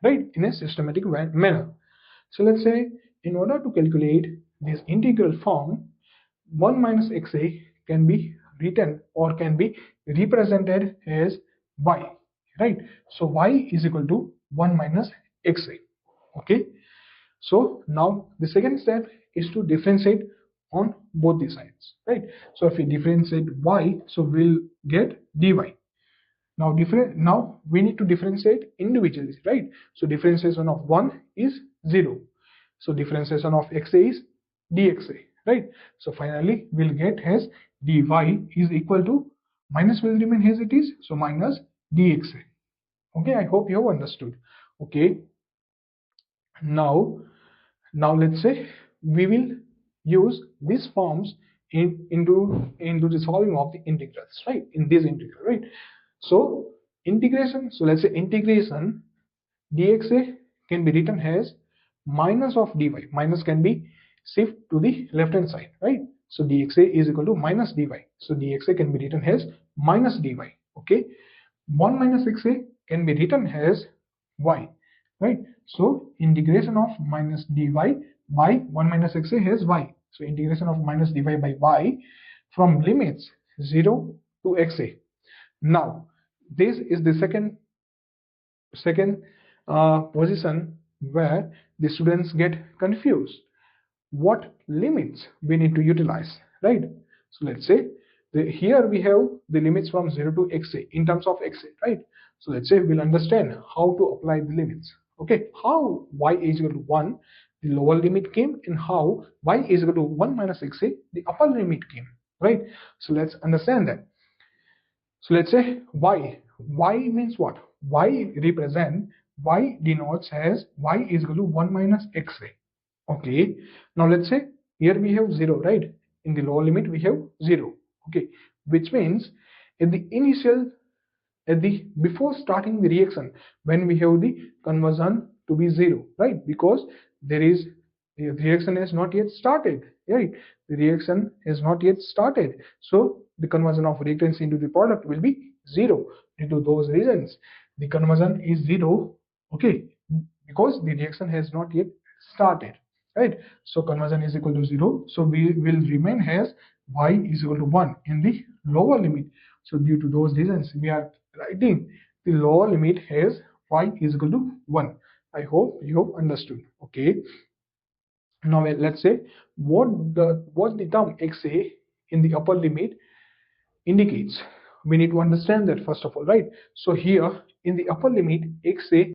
right, in a systematic manner. So let's say in order to calculate this integral form, 1 minus xa can be written or can be represented as y, right? So y is equal to 1 minus xa. Okay, so now the second step is to differentiate on both the sides, right? So if we differentiate y, so we'll get dy. Now we need to differentiate individually, right? So differentiation of 1 is 0. So differentiation of xa is dxa, right? So finally we'll get as dy is equal to, minus will remain as it is, so minus dxa. Okay, I hope you have understood. Okay, now let's say we will use these forms into the solving of the integrals, right, in this integral, right? So integration, so let's say integration dxa can be written as minus of dy. Minus can be shift to the left hand side, right? So dxa is equal to minus dy. So dxa can be written as minus dy. Okay, 1 minus xa can be written as y, right? So integration of minus dy by 1 minus xa has y. So integration of minus dy by y from limits 0 to xa. Now this is the second position where the students get confused. What limits we need to utilize, right? So let's say here we have the limits from 0 to xa in terms of xa, right? So let's say we'll understand how to apply the limits. Okay, how y is equal to 1, the lower limit came, and how y is equal to 1 minus xa, the upper limit came, right? So let's understand that. So let's say y means what? Y denotes as y is equal to 1 minus xa. Okay, now let's say here we have 0, right? In the lower limit we have 0. Okay, which means at the initial, before starting the reaction, when we have the conversion to be 0, right? Because the reaction has not yet started, right? The reaction has not yet started, so the conversion of reactants into the product will be 0. Due to those reasons, the conversion is 0. Okay, because the reaction has not yet started, right? So conversion is equal to 0. So we will remain as y is equal to 1 in the lower limit. So due to those reasons, we are writing the lower limit as y is equal to 1. I hope you have understood. Okay, now let's say what the term xa in the upper limit indicates. We need to understand that first of all, right? So here in the upper limit, xa